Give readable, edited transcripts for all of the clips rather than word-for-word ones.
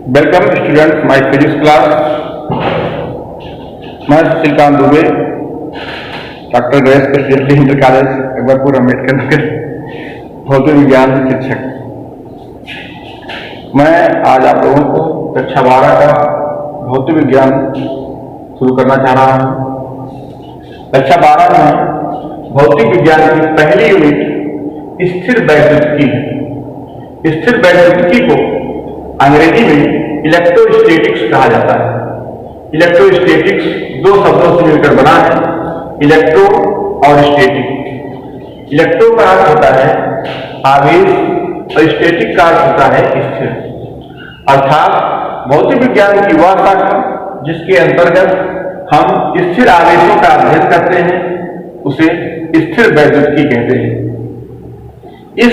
Welcome students my physics class. मैं Shrikant Dubey, doctor Ganesh president inter college Akbarpur Ambedkar Nagar, भौतिक विज्ञान शिक्षक। मैं आज आप लोगों को कक्षा 12 का भौतिक विज्ञान शुरू करना चाह रहा हूँ। कक्षा 12 में भौतिक विज्ञान की पहली यूनिट स्थिर वैद्युतिकी है। स्थिर वैद्युतिकी को अंग्रेजी में इलेक्ट्रोस्टैटिक्स कहा जाता है। इलेक्ट्रोस्टैटिक्स दो शब्दों से मिलकर बना है, इलेक्ट्रो और स्टैटिक। इलेक्ट्रो का अर्थ होता है आवेश और स्टैटिक का अर्थ होता है स्थिर। अर्थात भौतिक विज्ञान की वह शाखा जिसके अंतर्गत हम स्थिर आवेशों का अध्ययन करते हैं उसे स्थिर वैद्युतिकी कहते हैं। इस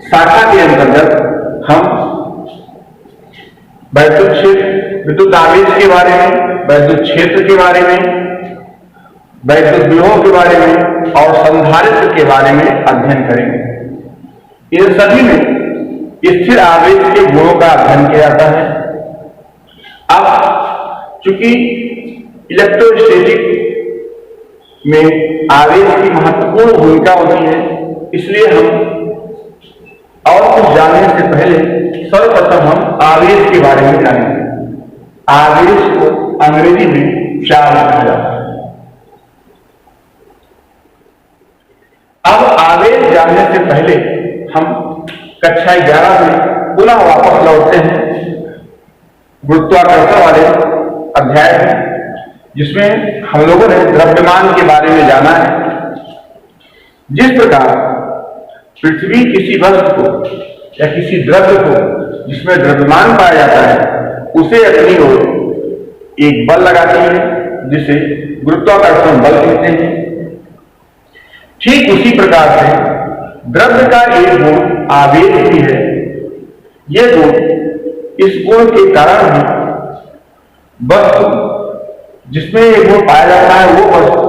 शाखा के अंतर्गत हम वैद्युत क्षेत्र, विद्युत आवेश के बारे में, वैद्युत क्षेत्र के बारे में, वैद्युत विभव के बारे में और संधारित्र के बारे में अध्ययन करेंगे। इन सभी में स्थिर आवेश के गुणों का अध्ययन किया जाता है। अब चूंकि इलेक्ट्रोस्टैटिक में आवेश की महत्वपूर्ण भूमिका होती है, इसलिए हम और कुछ जानने से पहले सर्वप्रथम हम आवेश के बारे में जानेंगे। आवेश को अंग्रेजी में चार्ज कहा जाता है। अब आवेश जानने से पहले हम कक्षा 11 में पुनः वापस लौटते हैं गुरुत्वाकर्षण वाले अध्याय में, जिसमें हम लोगों ने द्रव्यमान के बारे में जाना है। जिस प्रकार पृथ्वी किसी वस्तु को या किसी द्रव्य को जिसमें द्रव्यमान पाया जाता है उसे अपनी ओर एक बल लगाती है जिसे गुरुत्वाकर्षण बल कहते हैं। ठीक उसी प्रकार से द्रव्य का एक गुण आवेश भी है। यह गुण, इस गुण के कारण ही वस्तु जिसमें यह गुण पाया जाता है वो वस्तु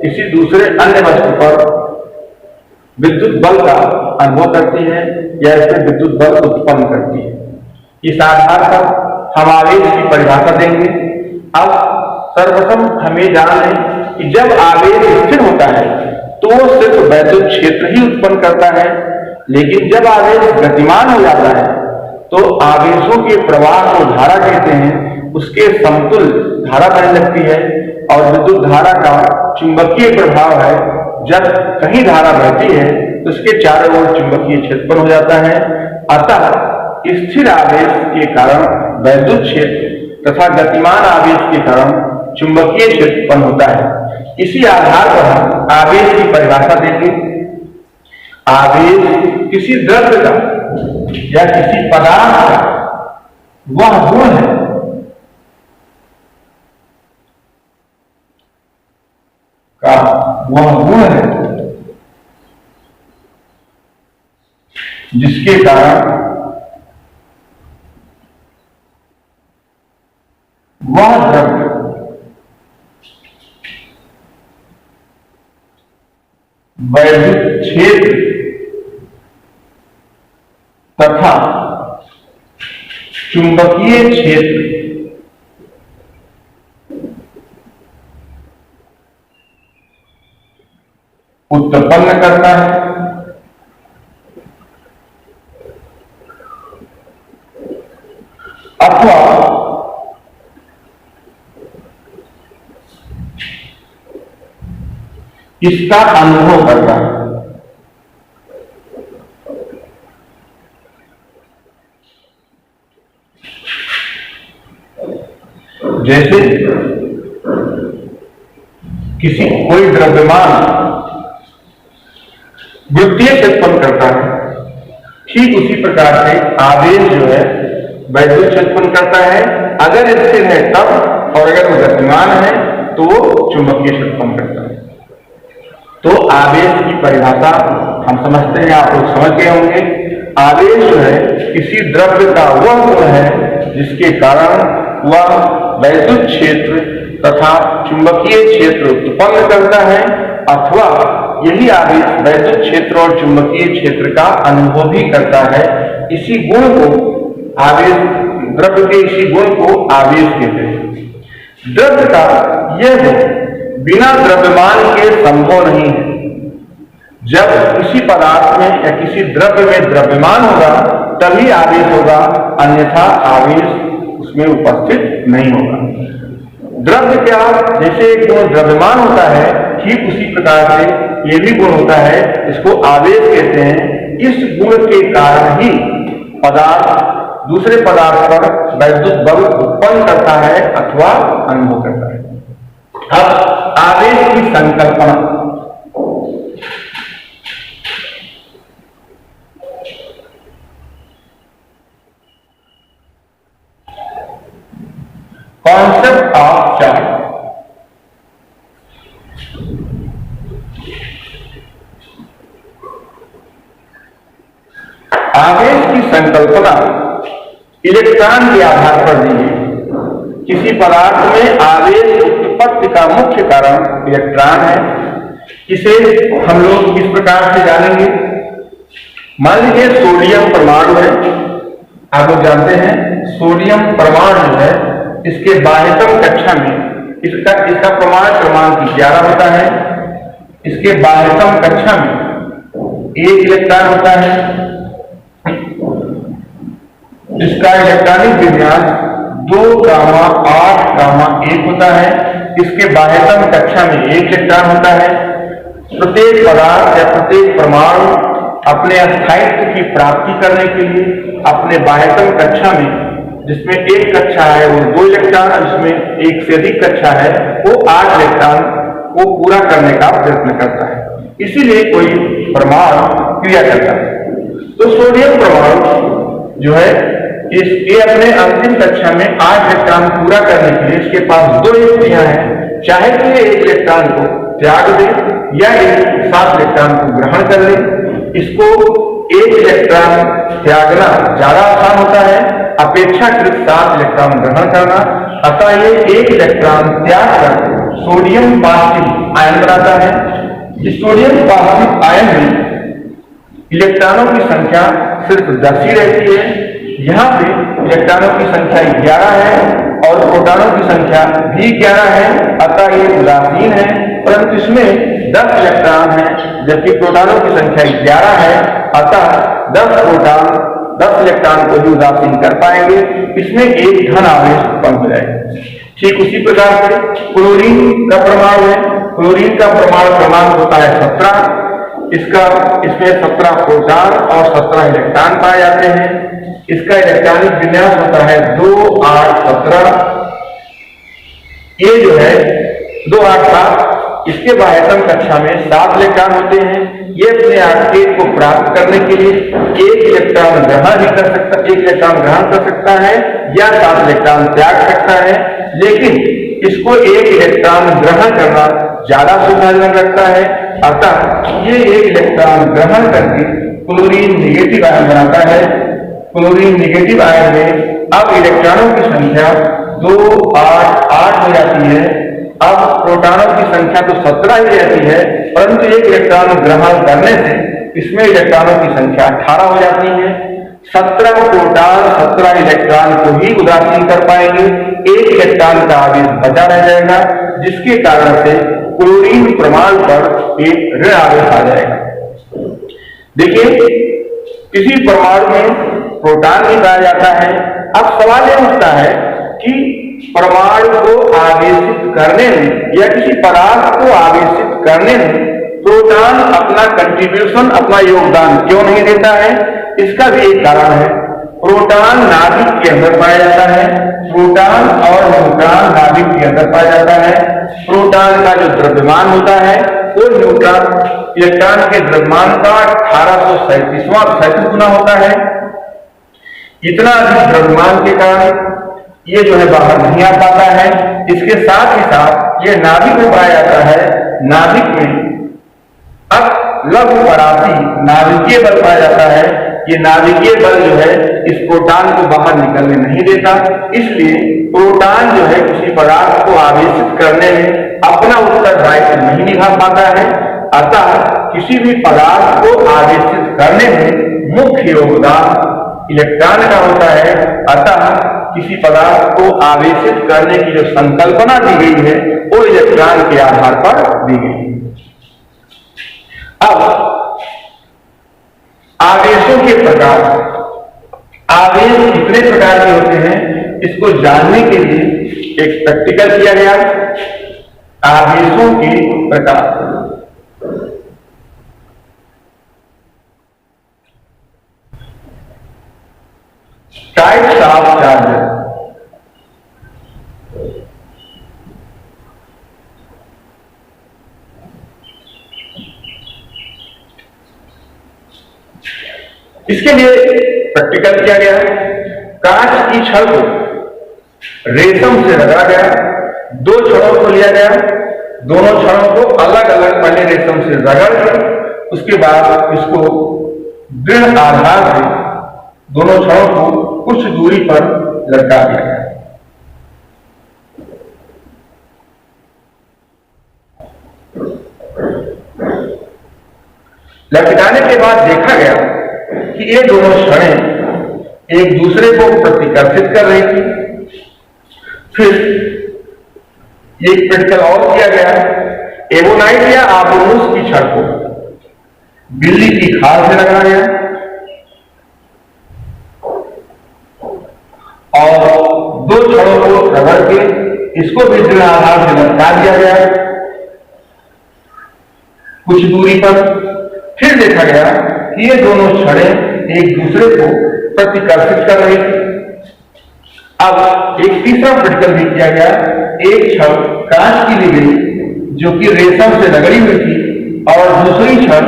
किसी दूसरे अन्य वस्तु पर विद्युत बल का अनुभव करती है या इससे विद्युत बल उत्पन्न करती है। इस आधार पर हम आवेश की परिभाषा देंगे। अब सर्वप्रथम हमें जान लें कि जब आवेश स्थिर होता है तो वो सिर्फ वैद्युत क्षेत्र ही उत्पन्न करता है, लेकिन जब आवेश गतिमान हो जाता है तो आवेशों के प्रवाह को धारा कहते हैं, उसके समतुल्य धारा बहने लगती है और विद्युत धारा का चुंबकीय प्रभाव है। जब कहीं धारा बहती है तो उसके चारों ओर चुंबकीय क्षेत्र उत्पन्न हो जाता है। अतः स्थिर आवेश के कारण वैद्युत क्षेत्र तथा गतिमान आवेश के कारण चुंबकीय क्षेत्र उत्पन्न होता है। इसी आधार पर हम आवेश की परिभाषा देंगे। आवेश किसी द्रव्य का या किसी पदार्थ का वह गुण है जिसके कारण वह द्रव्य वैद्युत क्षेत्र तथा चुंबकीय क्षेत्र उत्पन्न करता है। अथवा इसका अनुभव करता है। जैसे कोई द्रव्यमान वृत्तीय से उत्पन्न करता है, ठीक उसी प्रकार से आवेश जो है वैद्युत से उत्पन्न करता है। अगर स्थिर है तब, और अगर वो गतिमान है तो वो चुंबकीय से उत्पन्न करता है। तो आवेश की परिभाषा हम समझते हैं, आप लोग समझ गए होंगे। आवेश जो है किसी द्रव्य का वह गुण है जिसके कारण वह वैद्युत क्षेत्र तथा चुंबकीय क्षेत्र उत्पन्न करता है, अथवा यही आवेश वैद्युत क्षेत्र और चुंबकीय क्षेत्र का अनुभव भी करता है। इसी गुण को आवेश द्रव्य के इसी गुण को आवेश कहते हैं। द्रव्य का यह गुण बिना द्रव्यमान के संभव नहीं है। जब किसी पदार्थ में या किसी द्रव्य में द्रव्यमान होगा तभी आवेश होगा, अन्यथा आवेश उसमें उपस्थित नहीं होगा। द्रव्य क्या, जैसे एक गुण द्रव्यमान होता है, ठीक उसी प्रकार से ये भी गुण होता है, इसको आवेश कहते हैं। इस गुण के कारण ही पदार्थ दूसरे पदार्थ पर वैद्युत बल उत्पन्न करता है अथवा अनुभव करता है। अब आवेश की संकल्पना, कॉन्सेप्ट ऑफ चार्ज। आवेश की संकल्पना इलेक्ट्रॉन के आधार पर दी गई। किसी पदार्थ में आवेश उत्पत्ति का मुख्य कारण इलेक्ट्रॉन है। इसे हम लोग इस प्रकार से जानेंगे। मान लीजिए सोडियम परमाणु है, आप लोग जानते हैं सोडियम परमाणु है, इसके बाह्यतम कक्षा में इसका परमाणु क्रमांक 11 होता है। इसके बाह्यतम कक्षा में 1 इलेक्ट्रॉन होता है। इसका इलेक्ट्रॉनिक विन्यास 2 गामा 8 गामा 1 होता है। इसके बाह्यतम कक्षा में 1 इलेक्ट्रॉन होता है। प्रत्येक पदार्थ या प्रत्येक परमाणु अपने स्थायित्व की प्राप्ति करने के लिए अपने बाह्यतम कक्षा में, जिसमें एक कक्षा है वो 2 इलेक्ट्रॉन, जिसमें एक से अधिक कक्षा है वो 8 इलेक्ट्रॉन को पूरा करने का प्रयत्न करता है। इसीलिए कोई परमाणु क्रिया करता है। तो सोडियम परमाणु जो है ये अपने अंतिम कक्षा में 8 इलेक्ट्रॉन पूरा करने के लिए इसके पास 2 युक्तियां हैं। चाहे तो ये 1 इलेक्ट्रॉन को त्याग दे या 7 इलेक्ट्रॉन को ग्रहण कर ले। इसको 1 इलेक्ट्रॉन त्यागना ज्यादा आसान होता है अपेक्षाकृत 7 इलेक्ट्रॉन ग्रहण करना। अतः ये 1 इलेक्ट्रॉन त्याग कर सोडियम पार्थिव आयन बनाता है। इस सोडियम पार्थिव आयन में इलेक्ट्रॉनों की संख्या सिर्फ 10 ही रहती है। यहाँ पे इलेक्ट्रॉनों की संख्या 11 है और प्रोटॉनों की संख्या भी 11 है। अतः ये उदासीन है, परंतु इसमें 10 इलेक्ट्रॉन है जबकि प्रोटॉनों की संख्या 11 है। अतः 10 इलेक्ट्रॉन को भी उदासीन कर पाएंगे। इसमें एक धन आवेश उत्पन्न हो जाएगा। ठीक उसी प्रकार से क्लोरीन का परमाणु है। क्लोरीन का परमाणु क्रमांक होता है 17। इसमें 17 प्रोटॉन और 17 इलेक्ट्रॉन पाए जाते हैं। इसका इलेक्ट्रॉनिक विन्यास होता है 2 8 17। ये जो है 2 8 7। इसके बाह्यतम कक्षा में 7 इलेक्ट्रॉन होते हैं। ये अपने आर्केट को प्राप्त करने के लिए 1 इलेक्ट्रॉन ग्रहण ही कर सकता, 1 इलेक्ट्रॉन ग्रहण कर सकता है या 7 इलेक्ट्रॉन त्याग सकता है। लेकिन इसको 1 इलेक्ट्रॉन ग्रहण करना ज्यादा सुविधाजनक लगता है। अतः ये 1 इलेक्ट्रॉन ग्रहण करके क्लोरीन निगेटिव आयन बनाता है। क्लोरीन निगेटिव आयन में अब इलेक्ट्रॉनों की संख्या 2 8 8 हो जाती है। अब प्रोटॉनों की संख्या तो 17 ही रहती है, परंतु 1 इलेक्ट्रॉन ग्रहण करने से इसमें इलेक्ट्रॉनों की संख्या 18 हो जाती है। 17 प्रोटॉन 17 इलेक्ट्रॉन को ही उदासीन कर पाएंगे। 1 इलेक्ट्रॉन का आवेश बचा रह जाएगा, जिसके कारण से क्लोरीन परमाणु पर एक ऋण आवेश आ जाएगा। देखिए, किसी परमाणु में प्रोटॉन भी पाया जाता है। अब सवाल यह उठता है कि परमाणु को आवेशित करने में या किसी पदार्थ को आवेशित करने में प्रोटॉन अपना कंट्रीब्यूशन, अपना योगदान क्यों नहीं देता है? इसका भी एक कारण है। प्रोटॉन नाभिक के अंदर पाया जाता है। प्रोटॉन और न्यूट्रॉन नाभिक के अंदर पाया जाता है। प्रोटॉन का जो द्रव्यमान होता है वो इलेक्ट्रॉन के द्रव्यमान का 1837 गुना होता है। इतना अधिक द्रव्यमान के कारण ये जो है बाहर नहीं आ पाता है। इसके साथ ही साथ ये नाभिक में पाया जाता है। नाभिक में अब लघु परासी नाभिकीय बल पाया जाता है। ये नाभिकीय बल जो है इस प्रोटॉन को बाहर निकलने नहीं देता। इसलिए प्रोटॉन जो है किसी पदार्थ को आवेशित करने में अपना उत्तरदायित्व नहीं निभा पाता है। अतः किसी भी पदार्थ को आवेशित करने में मुख्य योगदान इलेक्ट्रॉन का होता है। अतः किसी पदार्थ को आवेशित करने की जो संकल्पना दी गई है वो इलेक्ट्रॉन के आधार पर दी गई है। अब आवेशों के प्रकार, आवेश कितने प्रकार के होते हैं इसको जानने के लिए एक प्रैक्टिकल किया गया। आवेशों के प्रकार, टाइप्स ऑफ चार्जर। इसके लिए प्रैक्टिकल किया गया। कांच की छड़ को रेशम से रगड़ा गया, दो छड़ों को लिया गया, दोनों छड़ों को अलग अलग पहले रेशम से रगड़ कर उसके बाद इसको दृढ़ आधार से दोनों छड़ों को कुछ दूरी पर लटका दिया गया। लटकाने के बाद देखा गया कि ये दोनों छड़ें एक दूसरे को प्रतिकर्षित कर रही थी। फिर एक प्रैक्टिकल और किया गया। एवोनाइट या आबनूस की छड़ को बिल्ली की खाल से लगाया गया और दो छड़ों को रगड़ के इसको भी दृढ़ आधार से लटका दिया गया कुछ दूरी पर। फिर देखा गया कि ये दोनों छड़ें एक दूसरे को प्रतिकर्षित कर रही थी। अब एक तीसरा प्रैक्टिकल भी किया गया। एक छड़ कांच की ली गई जो कि रेशम से रगड़ी हुई थी और दूसरी छड़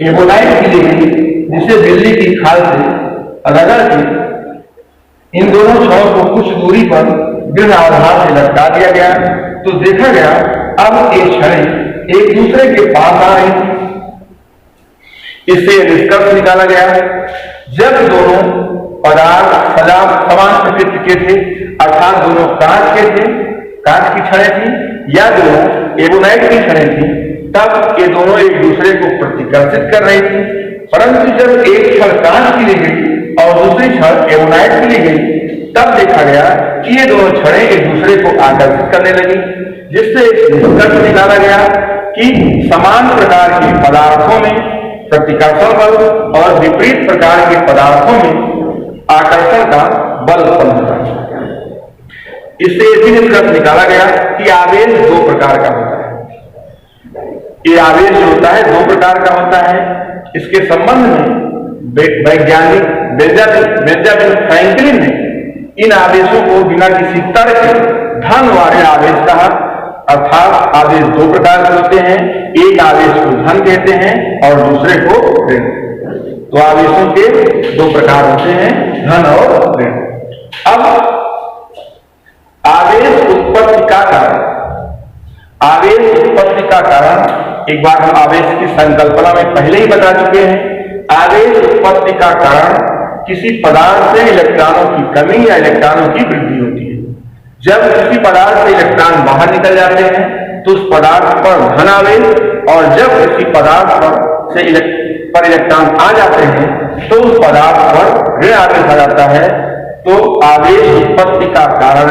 एवोनाइट की ली गई जिसे बिल्ली की खाल से रगड़ के इन दोनों छड़ों को कुछ दूरी पर दृढ़ आधार से लटका दिया गया। तो देखा गया अब ये छड़ें एक दूसरे के पास आ रही थी। इससे निष्कर्ष निकाला गया जब दोनों पदार्थ समान प्रकृति के थे अर्थात दोनों कांच के थे, कांच की छड़ें थी या दोनों एवोनाइट की छड़ें थी, तब ये दोनों एक दूसरे को प्रतिकर्षित कर रही थी। परंतु जब एक छड़ कांच की ली गई और दूसरी छड़ एवोनाइट की ली गई तब देखा गया कि ये दोनों छड़ें एक दूसरे को आकर्षित करने लगी, जिससे निष्कर्ष निकाला गया कि समान प्रकार के पदार्थों में प्रतिकर्षण बल और विपरीत प्रकार के पदार्थों में आकर्षण का बल उत्पन्न होता है। इससे यह भी निष्कर्ष निकाला गया कि आवेश दो प्रकार का होता है। ये आवेश जो होता है दो प्रकार का होता है। इसके संबंध में वैज्ञानिक बेंजामिन फ्रैंकलिन ने इन आवेशों को बिना किसी तर्क धन वाले आवेश कहा, अर्थात आवेश दो प्रकार के होते हैं। एक आवेश को धन कहते हैं और दूसरे को ऋण। तो आवेशों के दो प्रकार होते हैं, धन और ऋण। अब आवेश उत्पत्ति का कारण, आवेश उत्पत्ति का कारण एक बार हम आवेश की संकल्पना में पहले ही बता चुके हैं। आवेश उत्पत्ति का कारण किसी पदार्थ से इलेक्ट्रॉनों की कमी या इलेक्ट्रॉनों की वृद्धि होती है। जब किसी पदार्थ से इलेक्ट्रॉन बाहर निकल जाते हैं तो उस पदार्थ पर धन आवेश, और जब किसी पदार्थ पर इलेक्ट्रॉन आ जाते हैं तो उस पदार्थ पर ऋण आवेश आ जाता है। तो आवेश उत्पत्ति का कारण